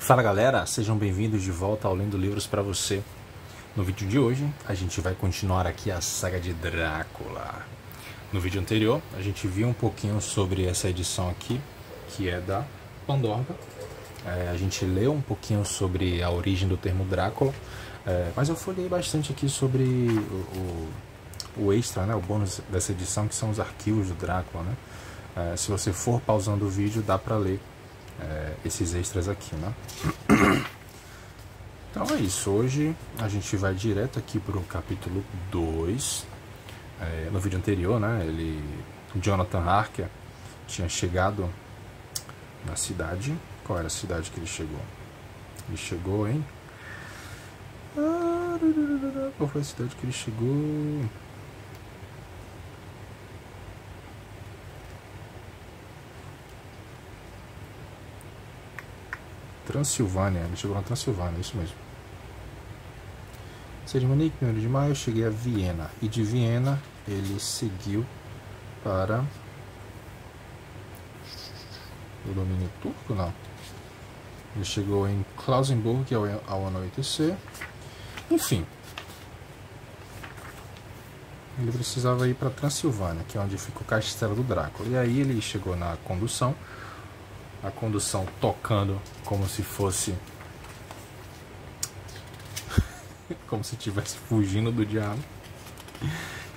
Fala galera, sejam bem-vindos de volta ao Lendo Livros para você. No vídeo de hoje, a gente vai continuar aqui a saga de Drácula. No vídeo anterior, a gente viu um pouquinho sobre essa edição aqui, que é da Pandorga. A gente leu um pouquinho sobre a origem do termo Drácula, mas eu folhei bastante aqui sobre o extra, né, o bônus dessa edição, que são os arquivos do Drácula, né? Se você for pausando o vídeo, dá para ler esses extras aqui, né? Então é isso, hoje a gente vai direto aqui para o capítulo 2. No vídeo anterior, né, Jonathan Harker tinha chegado na cidade. Qual era a cidade que ele chegou? Ele chegou em... Qual foi a cidade que ele chegou? Transilvânia, ele chegou na Transilvânia, isso mesmo. 6 de Munique, 1º de maio, eu cheguei a Viena. E de Viena ele seguiu para o domínio turco, não. Ele chegou em Klausenburg ao anoitecer. Enfim, ele precisava ir para Transilvânia, que é onde fica o castelo do Drácula. E aí ele chegou na condução. A condução tocando como se fosse... como se estivesse fugindo do diabo.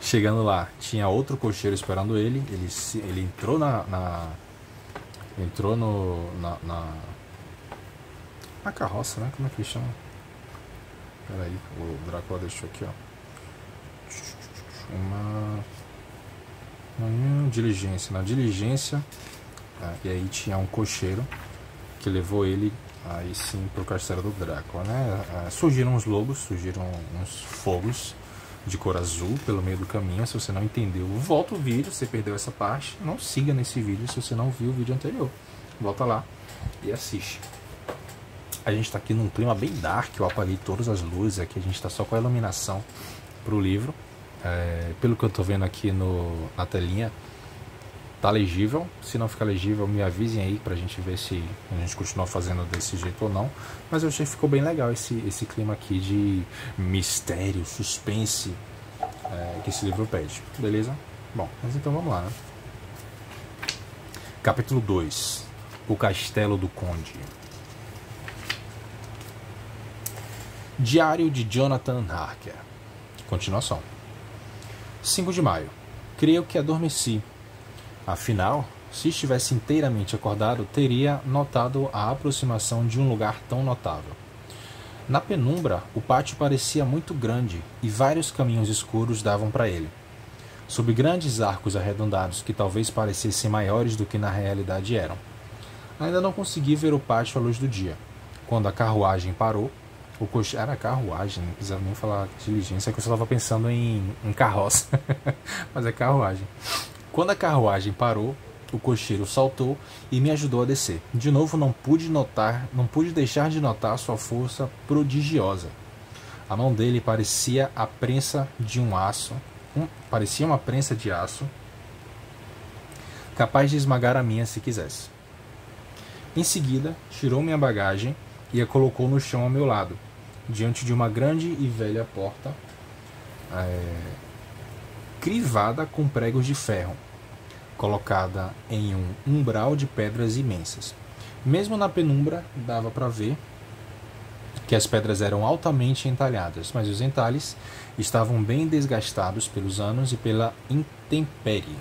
Chegando lá, tinha outro cocheiro esperando ele. Ele entrou entrou na carroça, né? Como é que ele chama? Peraí, o Drácula deixou aqui, ó. Uma diligência. Na diligência... e aí tinha um cocheiro que levou ele aí sim pro castelo do Drácula, né? Surgiram uns lobos, surgiram uns fogos de cor azul pelo meio do caminho. Se você não entendeu, volta o vídeo. Se você perdeu essa parte, não siga nesse vídeo se você não viu o vídeo anterior. Volta lá e assiste. A gente tá aqui num clima bem dark. Eu apaguei todas as luzes aqui, a gente tá só com a iluminação pro livro. Pelo que eu tô vendo aqui na telinha, tá legível. Se não ficar legível, me avisem aí pra gente ver se a gente continua fazendo desse jeito ou não. Mas eu achei que ficou bem legal esse clima aqui de mistério, suspense, que esse livro pede. Beleza? Bom, mas então vamos lá, né? Capítulo 2. O Castelo do Conde. Diário de Jonathan Harker. Continuação. 5 de maio. Creio que adormeci. Afinal, se estivesse inteiramente acordado, teria notado a aproximação de um lugar tão notável. Na penumbra, o pátio parecia muito grande e vários caminhos escuros davam para ele, sob grandes arcos arredondados que talvez parecessem maiores do que na realidade eram. Ainda não consegui ver o pátio à luz do dia. Quando a carruagem parou, o cocheiro... Era carruagem, não precisava nem falar diligência, que eu só estava pensando em carroça, mas é carruagem. Quando a carruagem parou, o cocheiro saltou e me ajudou a descer. De novo não pude deixar de notar sua força prodigiosa. A mão dele parecia a prensa de um aço, parecia uma prensa de aço, capaz de esmagar a minha se quisesse. Em seguida, tirou minha bagagem e a colocou no chão ao meu lado, diante de uma grande e velha porta crivada com pregos de ferro, colocada em um umbral de pedras imensas. Mesmo na penumbra, dava para ver que as pedras eram altamente entalhadas, mas os entalhes estavam bem desgastados pelos anos e pela intempérie.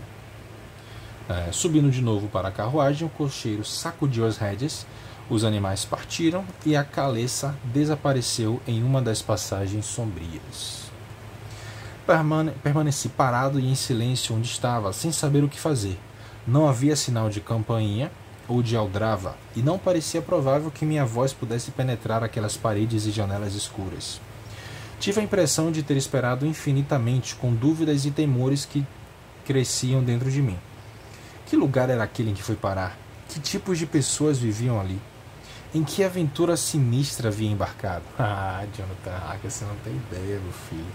Subindo de novo para a carruagem, o cocheiro sacudiu as rédeas, os animais partiram e a caleça desapareceu em uma das passagens sombrias. Permaneci parado e em silêncio onde estava, sem saber o que fazer. Não havia sinal de campainha ou de aldrava, e não parecia provável que minha voz pudesse penetrar aquelas paredes e janelas escuras. Tive a impressão de ter esperado infinitamente, com dúvidas e temores que cresciam dentro de mim. Que lugar era aquele em que fui parar? Que tipos de pessoas viviam ali? Em que aventura sinistra havia embarcado? Ah, Jonathan, você não tem ideia, meu filho.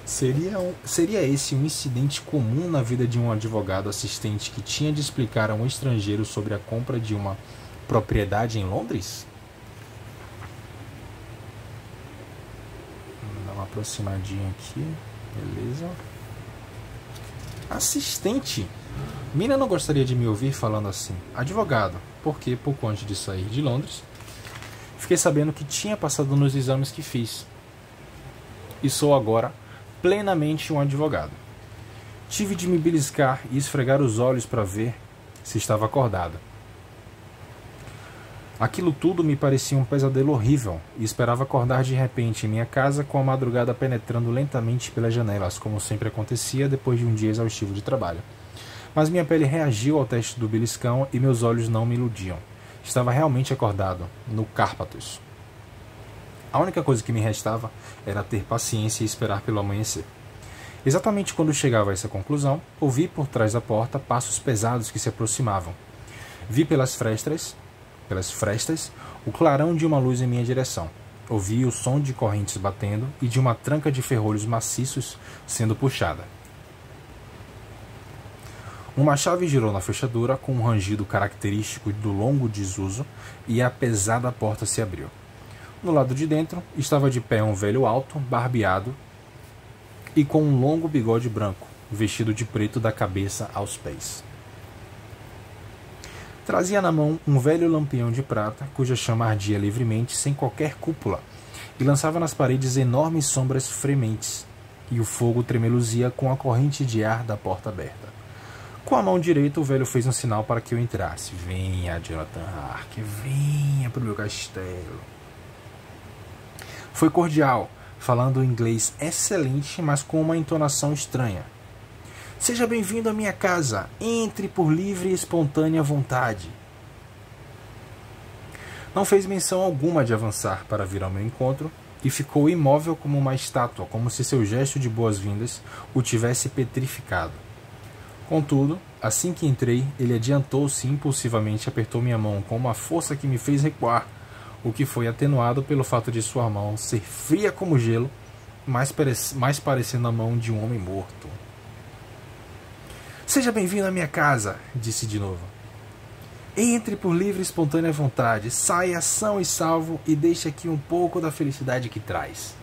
Seria esse um incidente comum na vida de um advogado assistente que tinha de explicar a um estrangeiro sobre a compra de uma propriedade em Londres? Vou dar uma aproximadinha aqui. Beleza. Assistente. Mina não gostaria de me ouvir falando assim. Advogado, porque pouco antes de sair de Londres, fiquei sabendo que tinha passado nos exames que fiz. E sou agora plenamente um advogado. Tive de me beliscar e esfregar os olhos para ver se estava acordada. Aquilo tudo me parecia um pesadelo horrível e esperava acordar de repente em minha casa com a madrugada penetrando lentamente pelas janelas, como sempre acontecia depois de um dia exaustivo de trabalho. Mas minha pele reagiu ao teste do beliscão e meus olhos não me iludiam. Estava realmente acordado, no Cárpatos. A única coisa que me restava era ter paciência e esperar pelo amanhecer. Exatamente quando chegava a essa conclusão, ouvi por trás da porta passos pesados que se aproximavam. Vi pelas frestas, o clarão de uma luz em minha direção. Ouvi o som de correntes batendo e de uma tranca de ferrolhos maciços sendo puxada. Uma chave girou na fechadura com um rangido característico do longo desuso e a pesada porta se abriu. No lado de dentro estava de pé um velho alto, barbeado e com um longo bigode branco, vestido de preto da cabeça aos pés. Trazia na mão um velho lampião de prata, cuja chama ardia livremente, sem qualquer cúpula, e lançava nas paredes enormes sombras frementes, e o fogo tremeluzia com a corrente de ar da porta aberta. Com a mão direita, o velho fez um sinal para que eu entrasse. Venha, Jonathan Harker, venha para o meu castelo. Foi cordial, falando inglês excelente, mas com uma entonação estranha. Seja bem-vindo à minha casa. Entre por livre e espontânea vontade. Não fez menção alguma de avançar para vir ao meu encontro e ficou imóvel como uma estátua, como se seu gesto de boas-vindas o tivesse petrificado. Contudo, assim que entrei, ele adiantou-se e impulsivamente apertou minha mão com uma força que me fez recuar, o que foi atenuado pelo fato de sua mão ser fria como gelo, mais parecendo a mão de um homem morto. Seja bem-vindo à minha casa, disse de novo. Entre por livre e espontânea vontade, saia são e salvo e deixe aqui um pouco da felicidade que traz.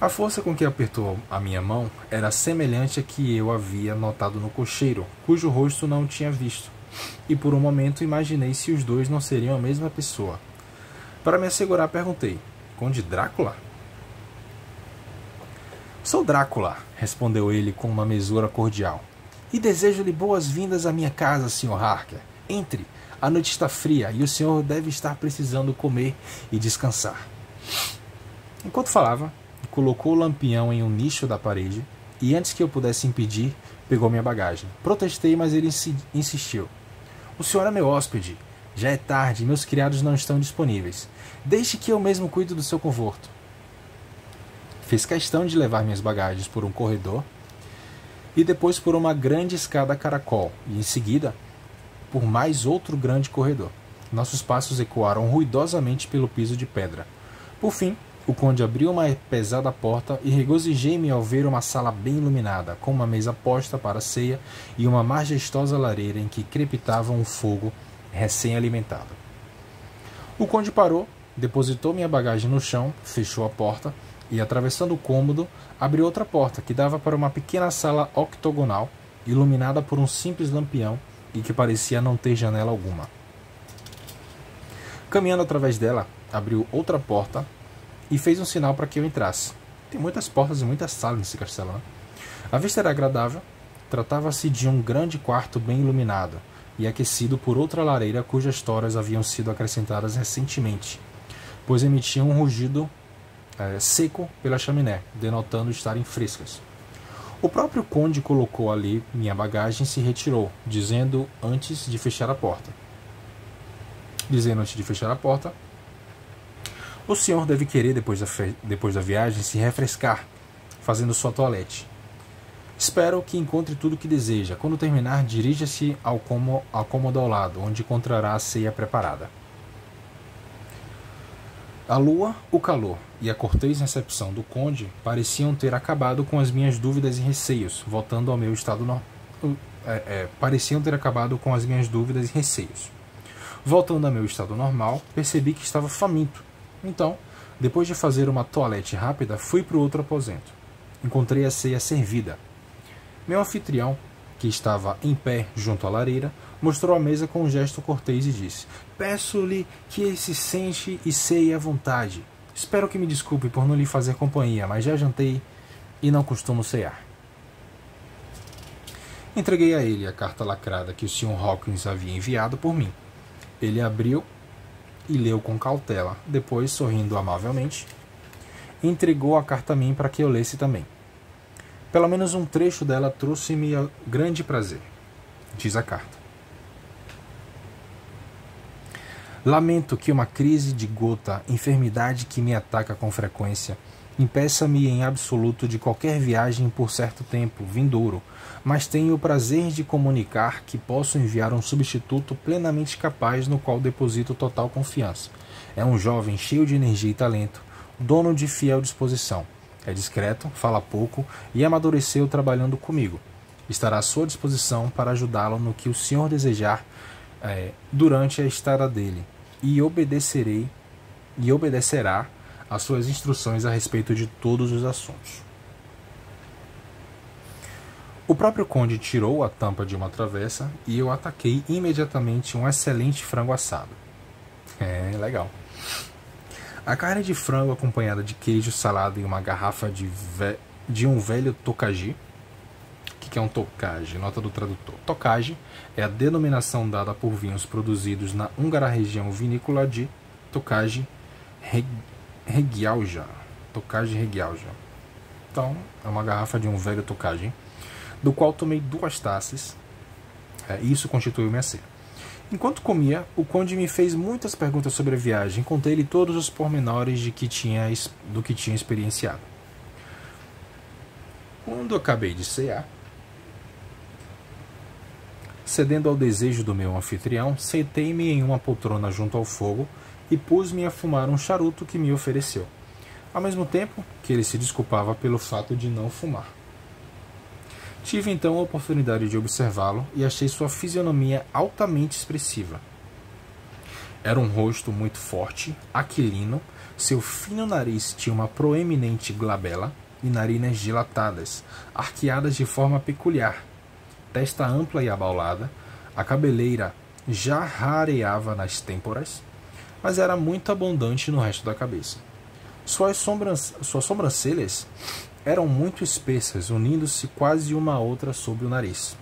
A força com que apertou a minha mão era semelhante à que eu havia notado no cocheiro, cujo rosto não tinha visto, e por um momento imaginei se os dois não seriam a mesma pessoa. Para me assegurar, perguntei, Conde Drácula? Sou Drácula, respondeu ele com uma mesura cordial. E desejo-lhe boas-vindas à minha casa, Sr. Harker. Entre, a noite está fria e o senhor deve estar precisando comer e descansar. Enquanto falava, colocou o lampião em um nicho da parede e, antes que eu pudesse impedir, pegou minha bagagem. Protestei, mas ele insistiu. O senhor é meu hóspede. Já é tarde e meus criados não estão disponíveis. Deixe que eu mesmo cuido do seu conforto. Fez questão de levar minhas bagagens por um corredor e depois por uma grande escada caracol e, em seguida, por mais outro grande corredor. Nossos passos ecoaram ruidosamente pelo piso de pedra. Por fim, o conde abriu uma pesada porta e regozijei-me ao ver uma sala bem iluminada, com uma mesa posta para a ceia e uma majestosa lareira em que crepitava um fogo recém-alimentado. O conde parou, depositou minha bagagem no chão, fechou a porta e, atravessando o cômodo, abriu outra porta que dava para uma pequena sala octogonal, iluminada por um simples lampião e que parecia não ter janela alguma. Caminhando através dela, abriu outra porta e fez um sinal para que eu entrasse. Tem muitas portas e muitas salas nesse castelo, né? A vista era agradável. Tratava-se de um grande quarto bem iluminado e aquecido por outra lareira cujas toras haviam sido acrescentadas recentemente, pois emitiam um rugido seco pela chaminé, denotando estarem frescas. O próprio conde colocou ali minha bagagem e se retirou, dizendo antes de fechar a porta. O senhor deve querer, depois da viagem, se refrescar, fazendo sua toilette. Espero que encontre tudo o que deseja. Quando terminar, dirija-se ao cômodo ao lado, onde encontrará a ceia preparada. A lua, o calor e a cortês recepção do conde pareciam ter acabado com as minhas dúvidas e receios, voltando ao meu estado pareciam ter acabado com as minhas dúvidas e receios. Voltando ao meu estado normal, percebi que estava faminto. Então, depois de fazer uma toalete rápida, fui para o outro aposento. Encontrei a ceia servida. Meu anfitrião, que estava em pé junto à lareira, mostrou a mesa com um gesto cortês e disse: "Peço-lhe que ele se sente e ceie à vontade. Espero que me desculpe por não lhe fazer companhia, mas já jantei e não costumo cear." Entreguei a ele a carta lacrada que o Sr. Hawkins havia enviado por mim. Ele abriu e leu com cautela. Depois, sorrindo amavelmente, entregou a carta a mim para que eu lesse também. Pelo menos um trecho dela trouxe-me grande prazer. Diz a carta: "Lamento que uma crise de gota, enfermidade que me ataca com frequência, impeça-me em absoluto de qualquer viagem por certo tempo vindouro, mas tenho o prazer de comunicar que posso enviar um substituto plenamente capaz no qual deposito total confiança. É um jovem cheio de energia e talento, dono de fiel disposição. É discreto, fala pouco e amadureceu trabalhando comigo. Estará à sua disposição para ajudá-lo no que o senhor desejar durante a estada dele, e obedecerá às suas instruções a respeito de todos os assuntos." O próprio conde tirou a tampa de uma travessa e eu ataquei imediatamente um excelente frango assado. Legal. A carne de frango acompanhada de queijo, salada e uma garrafa de um velho tokagi. O que é um tokagi? Nota do tradutor. Tokagi é a denominação dada por vinhos produzidos na húngara região vinícola de Tokaj Regiauja. Tokaj Regiauja. Então, é uma garrafa de um velho tokagi, do qual tomei 2 taças. Isso constituiu minha ceia. Enquanto comia, o conde me fez muitas perguntas sobre a viagem. Contei-lhe todos os pormenores do que tinha experienciado. Quando acabei de cear, cedendo ao desejo do meu anfitrião, sentei-me em uma poltrona junto ao fogo e pus-me a fumar um charuto que me ofereceu, ao mesmo tempo que ele se desculpava pelo fato de não fumar. Tive então a oportunidade de observá-lo e achei sua fisionomia altamente expressiva. Era um rosto muito forte, aquilino, seu fino nariz tinha uma proeminente glabela e narinas dilatadas, arqueadas de forma peculiar, testa ampla e abaulada, a cabeleira já rareava nas têmporas, mas era muito abundante no resto da cabeça. Suas sobrancelhas eram muito espessas, unindo-se quase uma a outra sob o nariz.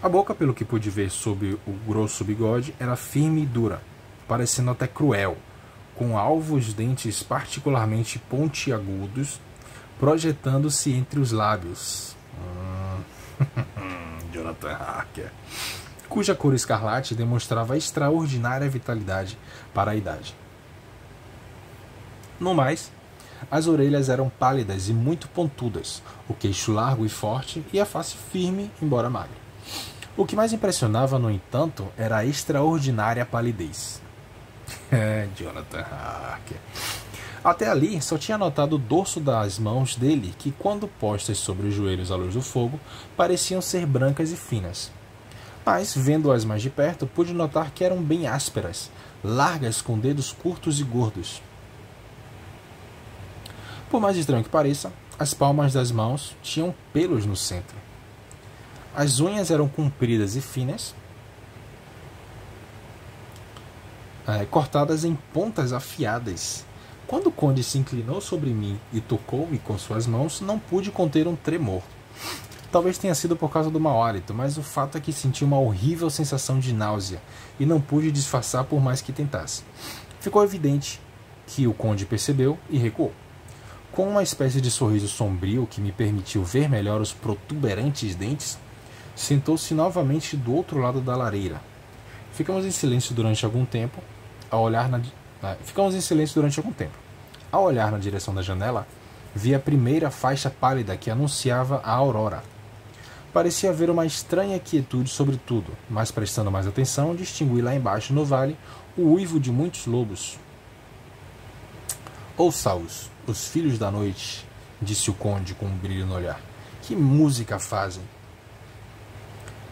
A boca, pelo que pude ver sob o grosso bigode, era firme e dura, parecendo até cruel, com alvos dentes particularmente pontiagudos, projetando-se entre os lábios. Jonathan Harker, cuja cor escarlate demonstrava extraordinária vitalidade para a idade. No mais, as orelhas eram pálidas e muito pontudas, o queixo largo e forte e a face firme, embora magra. O que mais impressionava, no entanto, era a extraordinária palidez. Jonathan Harker. Até ali, só tinha notado o dorso das mãos dele, que, quando postas sobre os joelhos à luz do fogo, pareciam ser brancas e finas. Mas, vendo-as mais de perto, pude notar que eram bem ásperas, largas com dedos curtos e gordos. Por mais estranho que pareça, as palmas das mãos tinham pelos no centro. As unhas eram compridas e finas, cortadas em pontas afiadas. Quando o conde se inclinou sobre mim e tocou-me com suas mãos, não pude conter um tremor. Talvez tenha sido por causa do mau hálito, mas o fato é que senti uma horrível sensação de náusea e não pude disfarçar por mais que tentasse. Ficou evidente que o conde percebeu e recuou. Com uma espécie de sorriso sombrio que me permitiu ver melhor os protuberantes dentes, sentou-se novamente do outro lado da lareira. Ficamos em silêncio durante algum tempo. Ao olhar na direção da janela, vi a primeira faixa pálida que anunciava a aurora. Parecia haver uma estranha quietude sobre tudo, mas prestando mais atenção, distingui lá embaixo no vale o uivo de muitos lobos. "Ouça-os, os filhos da noite", disse o conde com um brilho no olhar. "Que música fazem!"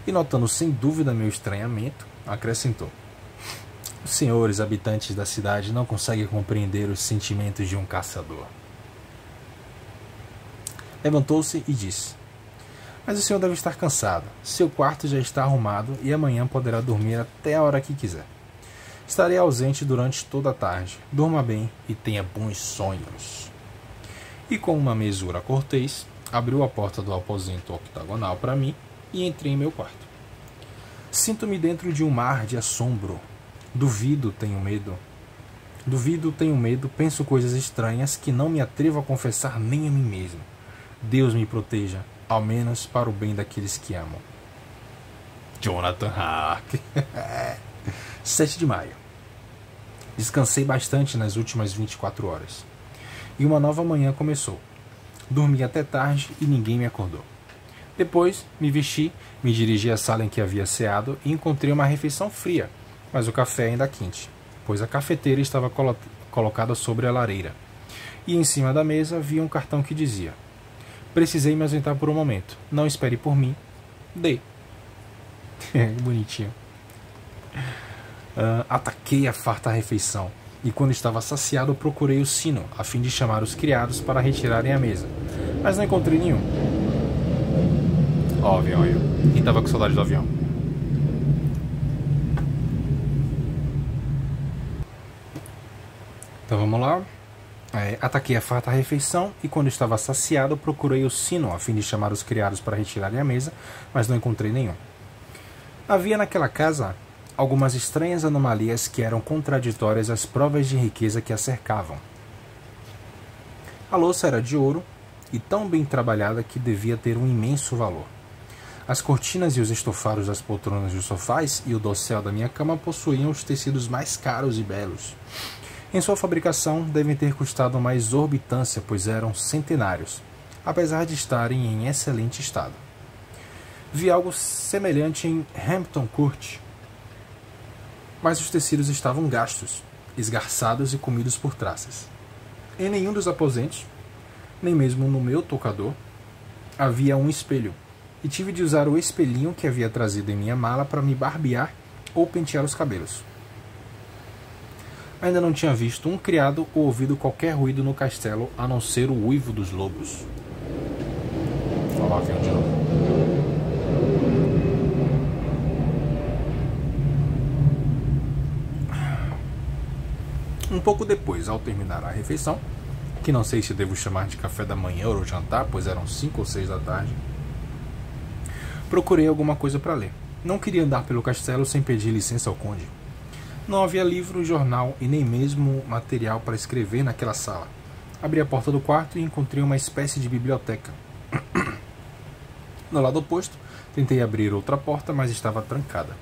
e, notando sem dúvida meu estranhamento, acrescentou: os senhores habitantes da cidade não conseguem compreender os sentimentos de um caçador. Levantou-se e disse: mas o senhor deve estar cansado. Seu quarto já está arrumado e amanhã poderá dormir até a hora que quiser. Estarei ausente durante toda a tarde. Durma bem e tenha bons sonhos. E com uma mesura cortês, abriu a porta do aposento octagonal para mim e entrei em meu quarto. Sinto-me dentro de um mar de assombro. Duvido, tenho medo, penso coisas estranhas que não me atrevo a confessar nem a mim mesmo. Deus me proteja, ao menos para o bem daqueles que amam. Jonathan Harker. 7 de maio. Descansei bastante nas últimas 24 horas. E uma nova manhã começou. Dormi até tarde e ninguém me acordou. Depois, me vesti, me dirigi à sala em que havia ceado e encontrei uma refeição fria, mas o café ainda quente, pois a cafeteira estava colocada sobre a lareira. E em cima da mesa havia um cartão que dizia: precisei me ausentar por um momento. Não espere por mim. D. Bonitinho. Ataquei a farta refeição e, quando estava saciado, procurei o sino a fim de chamar os criados para retirarem a mesa, mas não encontrei nenhum. Ó, o avião aí. Quem tava com saudade do avião? Então vamos lá. Ataquei a farta refeição e, quando estava saciado, procurei o sino a fim de chamar os criados para retirarem a mesa, mas não encontrei nenhum. Havia naquela casa algumas estranhas anomalias que eram contraditórias às provas de riqueza que a cercavam. A louça era de ouro e tão bem trabalhada que devia ter um imenso valor. As cortinas e os estofados das poltronas dos sofás e o dossel da minha cama possuíam os tecidos mais caros e belos. Em sua fabricação devem ter custado uma exorbitância, pois eram centenários, apesar de estarem em excelente estado. Vi algo semelhante em Hampton Court, mas os tecidos estavam gastos, esgarçados e comidos por traças. Em nenhum dos aposentos, nem mesmo no meu toucador, havia um espelho, e tive de usar o espelhinho que havia trazido em minha mala para me barbear ou pentear os cabelos. Ainda não tinha visto um criado ou ouvido qualquer ruído no castelo, a não ser o uivo dos lobos. Olha lá o avião de novo. Um pouco depois, ao terminar a refeição, que não sei se devo chamar de café da manhã ou jantar, pois eram 5 ou 6 da tarde, procurei alguma coisa para ler. Não queria andar pelo castelo sem pedir licença ao conde. Não havia livro, jornal e nem mesmo material para escrever naquela sala. Abri a porta do quarto e encontrei uma espécie de biblioteca. No lado oposto, tentei abrir outra porta, mas estava trancada.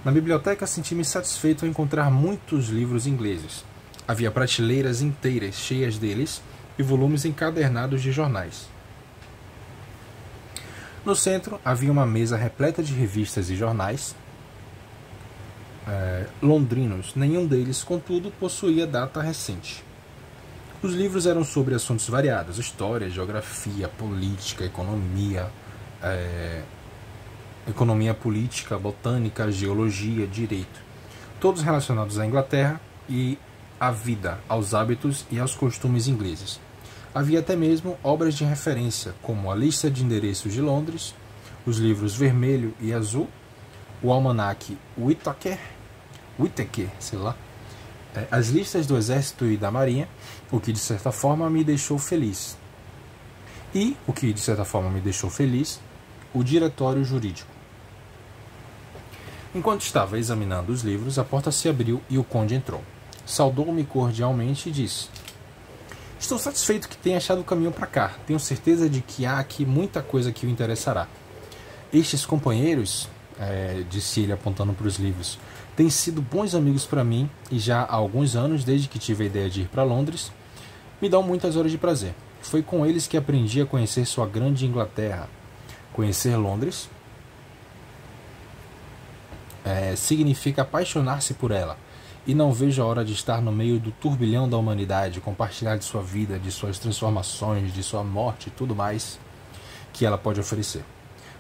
Na biblioteca senti-me satisfeito ao encontrar muitos livros ingleses. Havia prateleiras inteiras cheias deles e volumes encadernados de jornais. No centro havia uma mesa repleta de revistas e jornais londrinos. Nenhum deles, contudo, possuía data recente. Os livros eram sobre assuntos variados: história, geografia, política, economia política, botânica, geologia, direito, todos relacionados à Inglaterra e à vida, aos hábitos e aos costumes ingleses. Havia até mesmo obras de referência, como a lista de endereços de Londres, os livros vermelho e azul, o almanaque Whittaker, as listas do exército e da marinha, o que de certa forma me deixou feliz. O diretório jurídico. Enquanto estava examinando os livros, a porta se abriu e o conde entrou. Saudou-me cordialmente e disse: estou satisfeito que tenha achado o caminho para cá. Tenho certeza de que há aqui muita coisa que o interessará. Estes companheiros, disse ele apontando para os livros, têm sido bons amigos para mim e já há alguns anos, desde que tive a ideia de ir para Londres, me dão muitas horas de prazer. Foi com eles que aprendi a conhecer sua grande Inglaterra. Conhecer Londres significa apaixonar-se por ela, e não vejo a hora de estar no meio do turbilhão da humanidade, compartilhar de sua vida, de suas transformações, de sua morte e tudo mais que ela pode oferecer.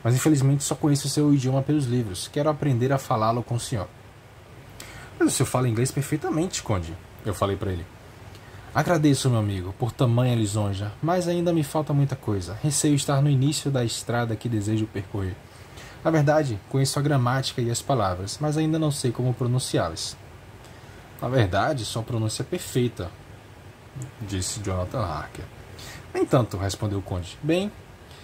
mas infelizmente só conheço seu idioma pelos livros. Quero aprender a falá-lo com o senhor. Mas o senhor fala inglês perfeitamente, Conde, eu falei para ele. Agradeço, meu amigo, por tamanha lisonja, mas ainda me falta muita coisa. Receio estar no início da estrada que desejo percorrer. Na verdade, conheço a gramática e as palavras, mas ainda não sei como pronunciá-las. Na verdade, sua pronúncia é perfeita, disse Jonathan Harker. No entanto, respondeu o conde, bem,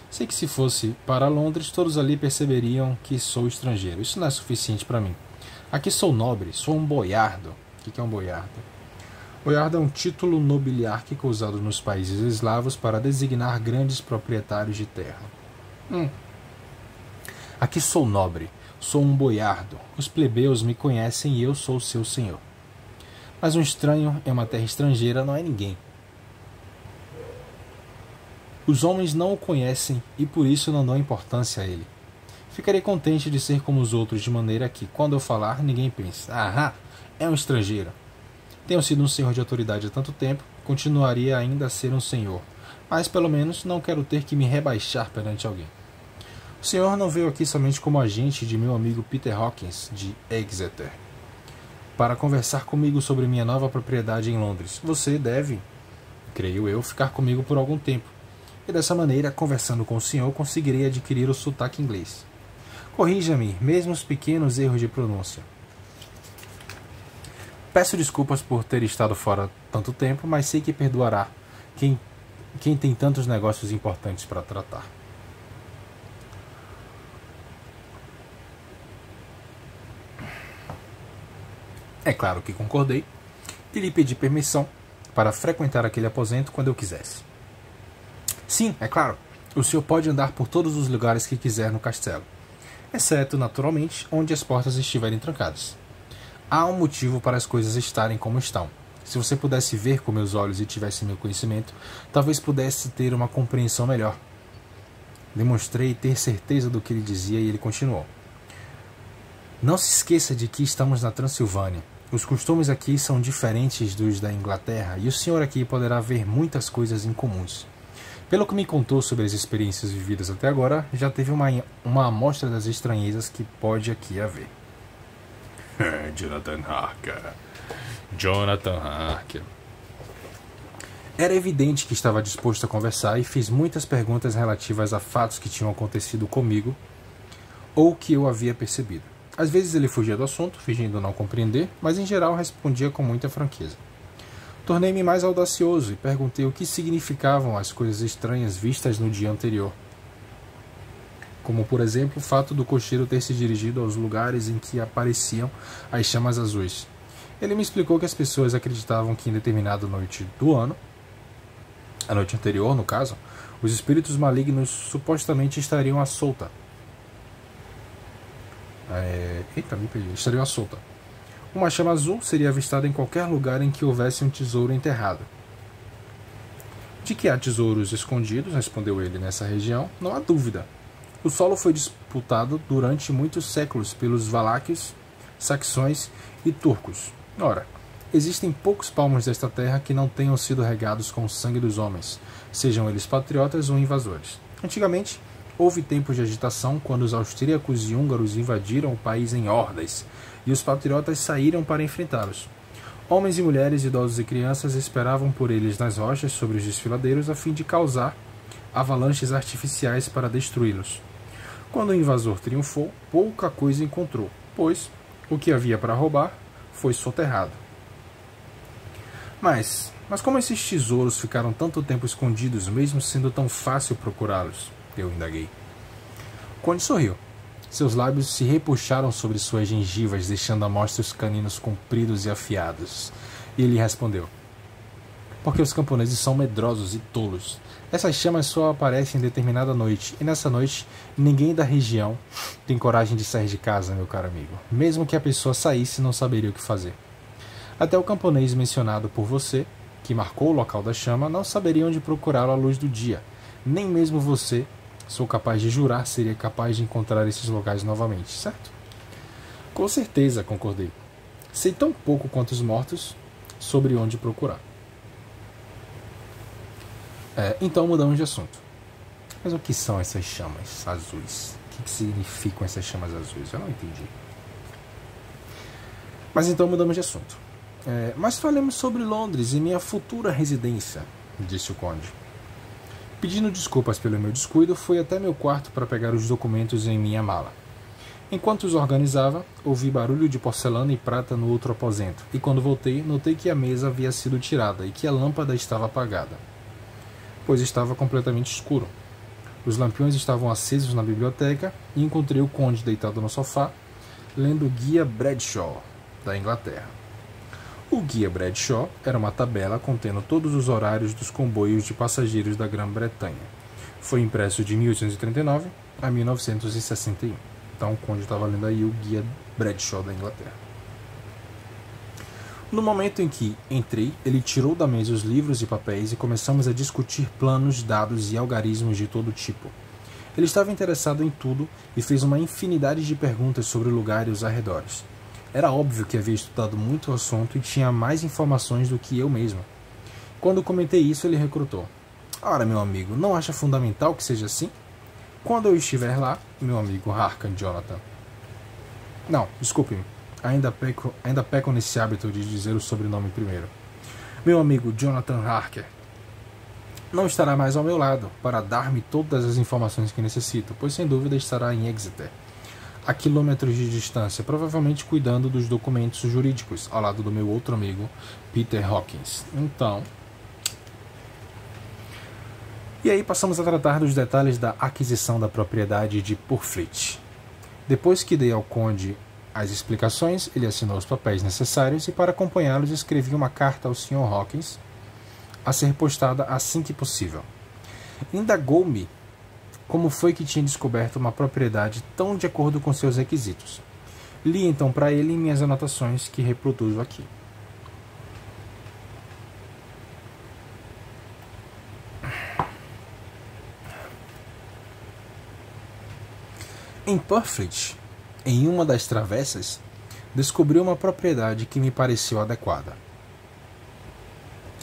sei que se fosse para Londres, todos ali perceberiam que sou estrangeiro. Isso não é suficiente para mim. Aqui sou nobre, sou um boiardo. O que é um boiardo? Boiardo é um título nobiliárquico usado nos países eslavos para designar grandes proprietários de terra. Aqui sou nobre, sou um boiardo. Os plebeus me conhecem e eu sou seu senhor. Mas um estranho em uma terra estrangeira não é ninguém. Os homens não o conhecem e por isso não dão importância a ele. Ficarei contente de ser como os outros, de maneira que, quando eu falar, ninguém pense: ah, é um estrangeiro. Tenho sido um senhor de autoridade há tanto tempo, continuaria ainda a ser um senhor, mas pelo menos não quero ter que me rebaixar perante alguém. O senhor não veio aqui somente como agente de meu amigo Peter Hawkins, de Exeter, para conversar comigo sobre minha nova propriedade em Londres. Você deve, creio eu, ficar comigo por algum tempo, e dessa maneira, conversando com o senhor, conseguirei adquirir o sotaque inglês. Corrija-me, mesmo os pequenos erros de pronúncia. Peço desculpas por ter estado fora tanto tempo, mas sei que perdoará quem tem tantos negócios importantes para tratar. É claro que concordei e lhe pedi permissão para frequentar aquele aposento quando eu quisesse. Sim, é claro, o senhor pode andar por todos os lugares que quiser no castelo, exceto, naturalmente, onde as portas estiverem trancadas. Há um motivo para as coisas estarem como estão. Se você pudesse ver com meus olhos e tivesse meu conhecimento, talvez pudesse ter uma compreensão melhor. Demonstrei ter certeza do que ele dizia e ele continuou. Não se esqueça de que estamos na Transilvânia. Os costumes aqui são diferentes dos da Inglaterra e o senhor aqui poderá ver muitas coisas incomuns. Pelo que me contou sobre as experiências vividas até agora, já teve uma amostra das estranhezas que pode aqui haver. Jonathan Harker. Era evidente que estava disposto a conversar e fiz muitas perguntas relativas a fatos que tinham acontecido comigo ou que eu havia percebido. Às vezes ele fugia do assunto, fingindo não compreender, mas em geral respondia com muita franqueza. Tornei-me mais audacioso e perguntei o que significavam as coisas estranhas vistas no dia anterior. Como, por exemplo, o fato do cocheiro ter se dirigido aos lugares em que apareciam as chamas azuis. Ele me explicou que as pessoas acreditavam que em determinada noite do ano, a noite anterior, no caso, os espíritos malignos supostamente estariam à solta. Estariam à solta. Uma chama azul seria avistada em qualquer lugar em que houvesse um tesouro enterrado. De que há tesouros escondidos, respondeu ele, nessa região, não há dúvida. O solo foi disputado durante muitos séculos pelos valáquios, saxões e turcos. Ora, existem poucos palmos desta terra que não tenham sido regados com o sangue dos homens, sejam eles patriotas ou invasores. Antigamente, houve tempos de agitação quando os austríacos e húngaros invadiram o país em hordas, e os patriotas saíram para enfrentá-los. Homens e mulheres, idosos e crianças esperavam por eles nas rochas sobre os desfiladeiros a fim de causar avalanches artificiais para destruí-los. Quando o invasor triunfou, pouca coisa encontrou, pois o que havia para roubar foi soterrado. Mas como esses tesouros ficaram tanto tempo escondidos, mesmo sendo tão fácil procurá-los? Eu indaguei. O conde sorriu. Seus lábios se repuxaram sobre suas gengivas, deixando à mostra os caninos compridos e afiados. E ele respondeu: porque os camponeses são medrosos e tolos. Essas chamas só aparecem em determinada noite, e nessa noite ninguém da região tem coragem de sair de casa, meu caro amigo. Mesmo que a pessoa saísse, não saberia o que fazer. Até o camponês mencionado por você, que marcou o local da chama, não saberia onde procurá-lo à luz do dia. Nem mesmo você, sou capaz de jurar, seria capaz de encontrar esses locais novamente, certo? Com certeza, concordei. Sei tão pouco quanto os mortos sobre onde procurar. Então mudamos de assunto. Mas o que são essas chamas azuis? que significam essas chamas azuis. Eu não entendi. Mas então mudamos de assunto. Mas falemos sobre Londres e minha futura residência, disse o conde. Pedindo desculpas pelo meu descuido, fui até meu quarto para pegar os documentos em minha mala. Enquanto os organizava, ouvi barulho de porcelana e prata no outro aposento, e quando voltei, notei que a mesa havia sido tirada e que a lâmpada estava apagada, pois estava completamente escuro. Os lampiões estavam acesos na biblioteca e encontrei o conde deitado no sofá, lendo o Guia Bradshaw, da Inglaterra. O Guia Bradshaw era uma tabela contendo todos os horários dos comboios de passageiros da Grã-Bretanha. Foi impresso de 1839 a 1961. Então o conde estava lendo aí o Guia Bradshaw da Inglaterra. No momento em que entrei, ele tirou da mesa os livros e papéis e começamos a discutir planos, dados e algarismos de todo tipo. Ele estava interessado em tudo e fez uma infinidade de perguntas sobre o lugar e os arredores. Era óbvio que havia estudado muito o assunto e tinha mais informações do que eu mesmo. Quando comentei isso, ele recrutou. Ora, meu amigo, não acha fundamental que seja assim? Quando eu estiver lá, meu amigo Harker Jonathan. Não, desculpe-me. Ainda peco nesse hábito de dizer o sobrenome primeiro. Meu amigo Jonathan Harker não estará mais ao meu lado para dar-me todas as informações que necessito, pois sem dúvida estará em Exeter, a quilômetros de distância, provavelmente cuidando dos documentos jurídicos, ao lado do meu outro amigo, Peter Hawkins. Então... E aí passamos a tratar dos detalhes da aquisição da propriedade de Purfleet. Depois que dei ao conde as explicações, ele assinou os papéis necessários e para acompanhá-los escrevi uma carta ao Sr. Hawkins a ser postada assim que possível. Indagou-me como foi que tinha descoberto uma propriedade tão de acordo com seus requisitos. Li então para ele minhas anotações que reproduzo aqui. Em Purfleet, em uma das travessas, descobri uma propriedade que me pareceu adequada.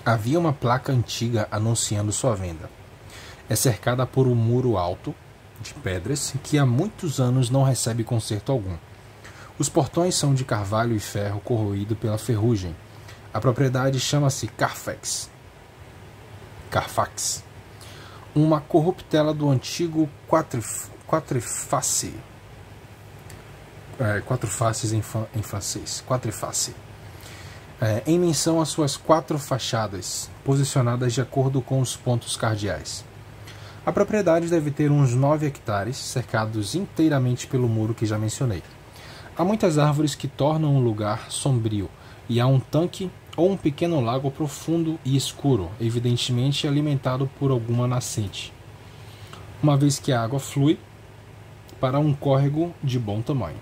Havia uma placa antiga anunciando sua venda. É cercada por um muro alto, de pedras, que há muitos anos não recebe conserto algum. Os portões são de carvalho e ferro corroído pela ferrugem. A propriedade chama-se Carfax, uma corruptela do antigo quatro faces em francês, quatreface, em menção às suas 4 fachadas, posicionadas de acordo com os pontos cardeais. A propriedade deve ter uns 9 hectares, cercados inteiramente pelo muro que já mencionei. Há muitas árvores que tornam o lugar sombrio, e há um tanque ou um pequeno lago profundo e escuro, evidentemente alimentado por alguma nascente, uma vez que a água flui para um córrego de bom tamanho.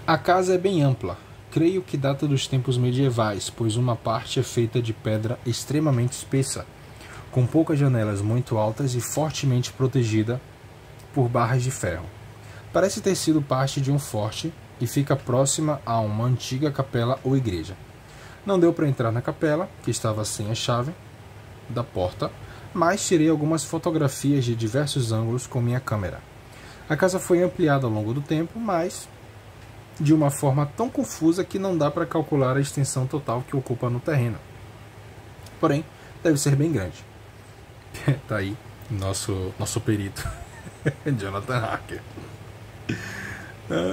A casa é bem ampla, creio que data dos tempos medievais, pois uma parte é feita de pedra extremamente espessa, com poucas janelas muito altas e fortemente protegida por barras de ferro. Parece ter sido parte de um forte e fica próxima a uma antiga capela ou igreja. Não deu para entrar na capela, que estava sem a chave da porta, mas tirei algumas fotografias de diversos ângulos com minha câmera. A casa foi ampliada ao longo do tempo, mas de uma forma tão confusa que não dá para calcular a extensão total que ocupa no terreno. Porém, deve ser bem grande. Tá aí nosso perito, Jonathan Harker.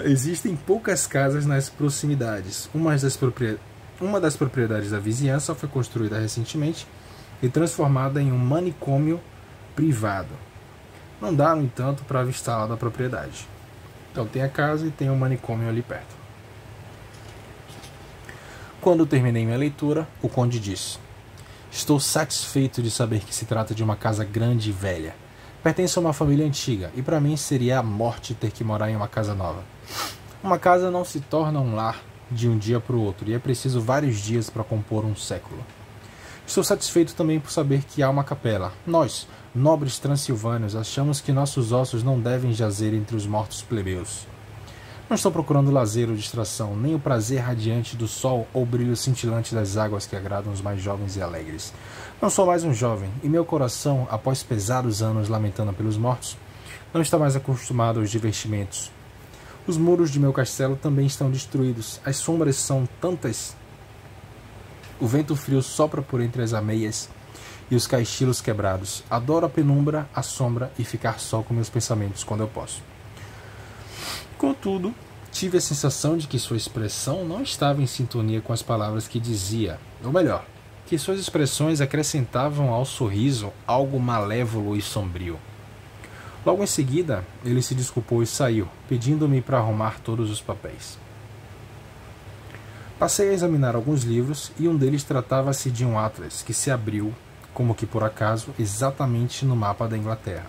Existem poucas casas nas proximidades. Uma das propriedades da vizinhança foi construída recentemente e transformada em um manicômio privado. Não dá, no entanto, para avistá-la da propriedade. Então tem a casa e tem um manicômio ali perto. Quando terminei minha leitura, o conde disse: estou satisfeito de saber que se trata de uma casa grande e velha. Pertence a uma família antiga, e para mim seria a morte ter que morar em uma casa nova. Uma casa não se torna um lar de um dia para o outro, e é preciso vários dias para compor um século. Estou satisfeito também por saber que há uma capela. Nós, nobres transilvânios, achamos que nossos ossos não devem jazer entre os mortos plebeus. Não estou procurando lazer ou distração, nem o prazer radiante do sol ou o brilho cintilante das águas que agradam os mais jovens e alegres. Não sou mais um jovem, e meu coração, após pesados anos lamentando pelos mortos, Não está mais acostumado aos divertimentos. Os muros de meu castelo também estão destruídos. As sombras são tantas. O vento frio sopra por entre as ameias e os caixilhos quebrados. Adoro a penumbra, a sombra e ficar só com meus pensamentos quando eu posso. Contudo, tive a sensação de que sua expressão não estava em sintonia com as palavras que dizia. Ou melhor, que suas expressões acrescentavam ao sorriso algo malévolo e sombrio. Logo em seguida, ele se desculpou e saiu, pedindo-me para arrumar todos os papéis. Passei a examinar alguns livros e um deles tratava-se de um atlas que se abriu, como que por acaso, exatamente no mapa da Inglaterra.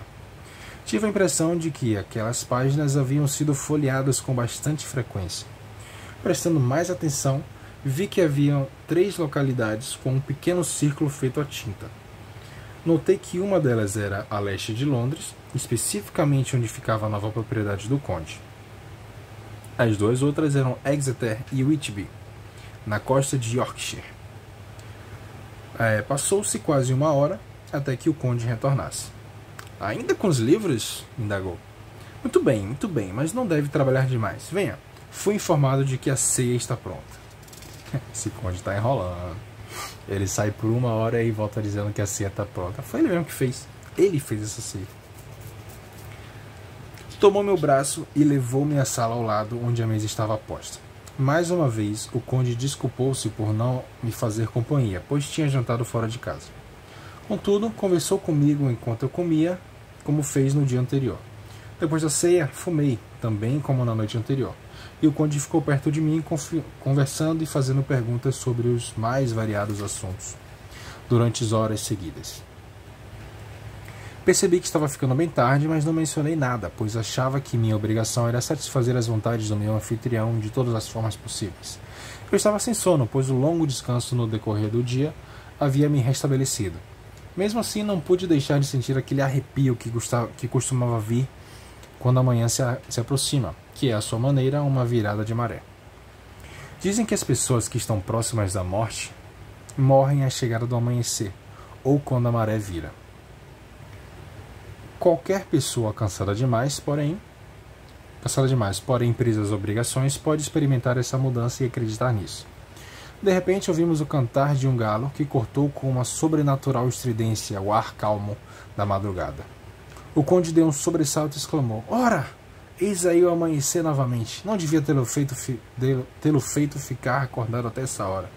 Tive a impressão de que aquelas páginas haviam sido folheadas com bastante frequência. Prestando mais atenção, vi que haviam 3 localidades com um pequeno círculo feito a tinta. Notei que uma delas era a leste de Londres, especificamente onde ficava a nova propriedade do conde. As 2 outras eram Exeter e Whitby, na costa de Yorkshire. Passou-se quase 1 hora até que o conde retornasse. Ainda com os livros? Indagou. Muito bem, mas não deve trabalhar demais. Venha. Fui informado de que a ceia está pronta. Esse conde está enrolando. Ele sai por 1 hora e volta dizendo que a ceia está pronta. Foi ele mesmo que fez. Ele fez essa ceia. Tomou meu braço e levou-me à sala ao lado onde a mesa estava posta. Mais uma vez, o conde desculpou-se por não me fazer companhia, pois tinha jantado fora de casa. Contudo, conversou comigo enquanto eu comia, como fez no dia anterior. Depois da ceia, fumei, também como na noite anterior. E o conde ficou perto de mim, conversando e fazendo perguntas sobre os mais variados assuntos, durante horas seguidas. Percebi que estava ficando bem tarde, mas não mencionei nada, pois achava que minha obrigação era satisfazer as vontades do meu anfitrião de todas as formas possíveis. Eu estava sem sono, pois o longo descanso no decorrer do dia havia me restabelecido. Mesmo assim, não pude deixar de sentir aquele arrepio que costumava vir quando a manhã se aproxima, que é, à sua maneira, uma virada de maré. Dizem que as pessoas que estão próximas da morte morrem à chegada do amanhecer, ou quando a maré vira. Qualquer pessoa cansada demais, porém presa às obrigações, pode experimentar essa mudança e acreditar nisso. De repente ouvimos o cantar de um galo que cortou com uma sobrenatural estridência o ar calmo da madrugada. O conde deu um sobressalto e exclamou: "Ora! Eis aí o amanhecer novamente. Não devia tê-lo feito ficar acordado até essa hora.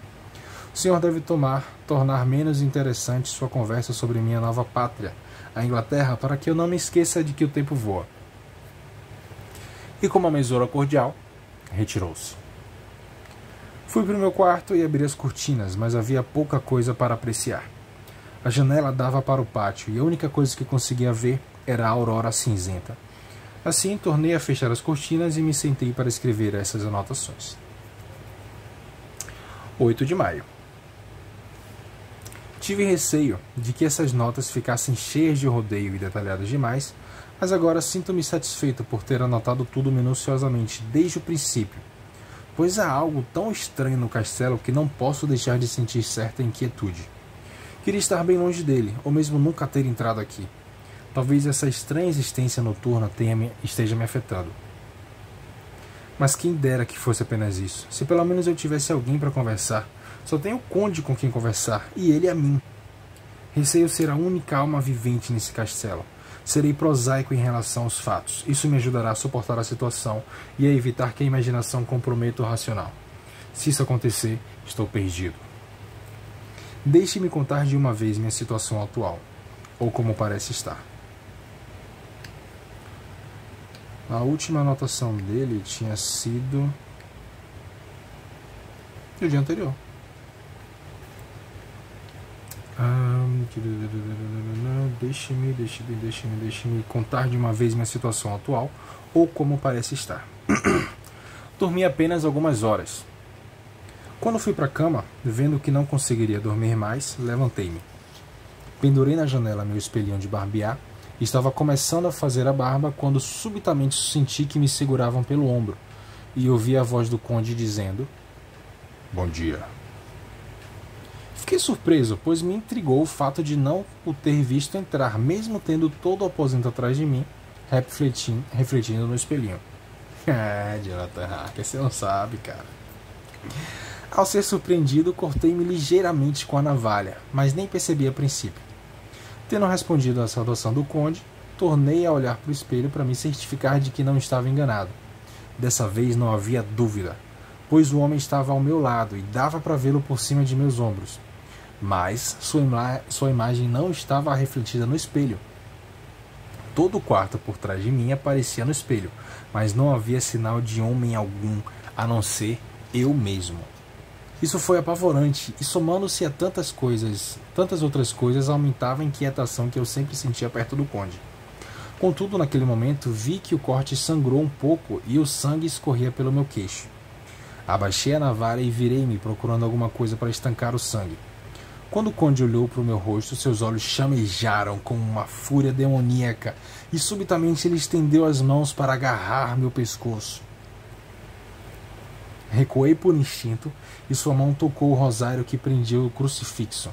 O senhor deve tornar menos interessante sua conversa sobre minha nova pátria, a Inglaterra, para que eu não me esqueça de que o tempo voa." E com uma mesura cordial, retirou-se. Fui para o meu quarto e abri as cortinas, mas havia pouca coisa para apreciar. A janela dava para o pátio e a única coisa que conseguia ver era a aurora cinzenta. Assim, tornei a fechar as cortinas e me sentei para escrever essas anotações. 8 de maio. Tive receio de que essas notas ficassem cheias de rodeio e detalhadas demais, mas agora sinto-me satisfeito por ter anotado tudo minuciosamente desde o princípio, pois há algo tão estranho no castelo que não posso deixar de sentir certa inquietude. Queria estar bem longe dele, ou mesmo nunca ter entrado aqui. Talvez essa estranha existência noturna esteja me afetando. Mas quem dera que fosse apenas isso. Se pelo menos eu tivesse alguém para conversar. Só tenho o conde com quem conversar, e ele a mim. Receio ser a única alma vivente nesse castelo. Serei prosaico em relação aos fatos. Isso me ajudará a suportar a situação e a evitar que a imaginação comprometa o racional. Se isso acontecer, estou perdido. Deixe-me contar de uma vez minha situação atual, ou como parece estar. A última anotação dele tinha sido do dia anterior. Deixe-me contar de uma vez minha situação atual, ou como parece estar. Dormi apenas algumas horas. Quando fui para a cama, vendo que não conseguiria dormir mais, levantei-me. Pendurei na janela meu espelhinho de barbear e estava começando a fazer a barba quando subitamente senti que me seguravam pelo ombro e ouvi a voz do conde dizendo: "Bom dia." Fiquei surpreso, pois me intrigou o fato de não o ter visto entrar, mesmo tendo todo o aposento atrás de mim, refletindo no espelhinho. Jonathan Harker, você não sabe, cara. Ao ser surpreendido, cortei-me ligeiramente com a navalha, mas nem percebi a princípio. Tendo respondido à saudação do conde, tornei a olhar para o espelho para me certificar de que não estava enganado. Dessa vez não havia dúvida, pois o homem estava ao meu lado e dava para vê-lo por cima de meus ombros. Mas sua imagem não estava refletida no espelho. Todo o quarto por trás de mim aparecia no espelho, mas não havia sinal de homem algum, a não ser eu mesmo. Isso foi apavorante, e somando-se a tantas outras coisas, aumentava a inquietação que eu sempre sentia perto do conde. Contudo, naquele momento, vi que o corte sangrou um pouco e o sangue escorria pelo meu queixo. Abaixei a navalha e virei-me, procurando alguma coisa para estancar o sangue. Quando o conde olhou para o meu rosto, seus olhos chamejaram com uma fúria demoníaca, e subitamente ele estendeu as mãos para agarrar meu pescoço. Recuei por instinto, e sua mão tocou o rosário que prendia o crucifixo.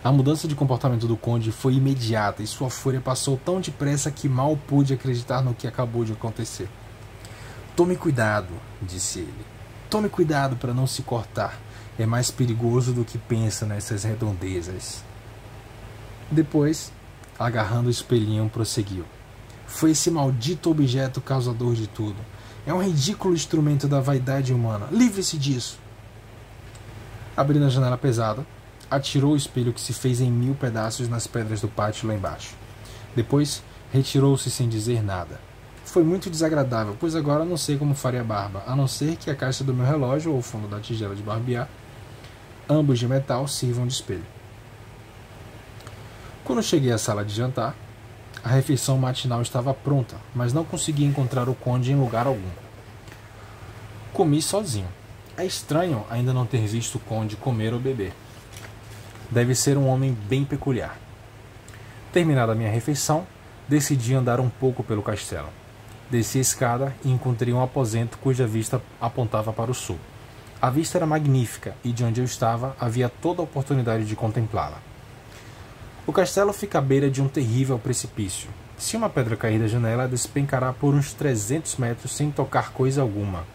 A mudança de comportamento do conde foi imediata, e sua fúria passou tão depressa que mal pude acreditar no que acabou de acontecer. Tome cuidado, disse ele. Tome cuidado para não se cortar. É mais perigoso do que pensa nessas redondezas. Depois, agarrando o espelhinho, prosseguiu. Foi esse maldito objeto causador de tudo. É um ridículo instrumento da vaidade humana. Livre-se disso. Abrindo a janela pesada, atirou o espelho que se fez em 1000 pedaços nas pedras do pátio lá embaixo. Depois, retirou-se sem dizer nada. Foi muito desagradável, pois agora não sei como faria a barba, a não ser que a caixa do meu relógio ou o fundo da tigela de barbear, ambos de metal, sirvam de espelho. Quando cheguei à sala de jantar, a refeição matinal estava pronta, mas não consegui encontrar o conde em lugar algum. Comi sozinho. É estranho ainda não ter visto o conde comer ou beber. Deve ser um homem bem peculiar. Terminada a minha refeição, decidi andar um pouco pelo castelo. Desci a escada e encontrei um aposento cuja vista apontava para o sul. A vista era magnífica e de onde eu estava havia toda a oportunidade de contemplá-la. O castelo fica à beira de um terrível precipício. Se uma pedra cair da janela, despencará por uns 300 metros sem tocar coisa alguma.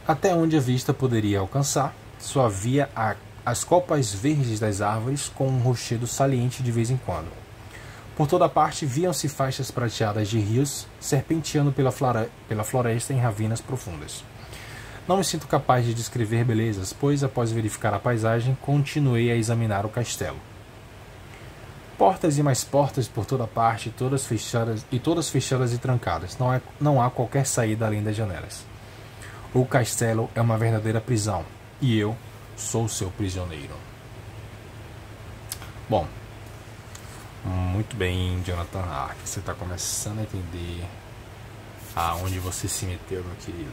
Até onde a vista poderia alcançar, só havia as copas verdes das árvores com um rochedo saliente de vez em quando. Por toda parte viam-se faixas prateadas de rios serpenteando pela floresta em ravinas profundas. Não me sinto capaz de descrever belezas, pois, após verificar a paisagem, continuei a examinar o castelo. Portas e mais portas por toda parte, todas fechadas e trancadas. Não há qualquer saída além das janelas. O castelo é uma verdadeira prisão, e eu sou seu prisioneiro. Bom, muito bem, Jonathan Harker. Você está começando a entender aonde você se meteu, meu querido.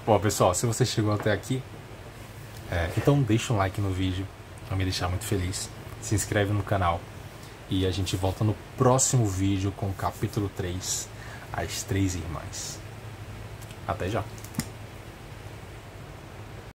Bom, pessoal, se você chegou até aqui, então deixa um like no vídeo, vai me deixar muito feliz. Se inscreve no canal e a gente volta no próximo vídeo com o capítulo 3, As Três Irmãs. Até já!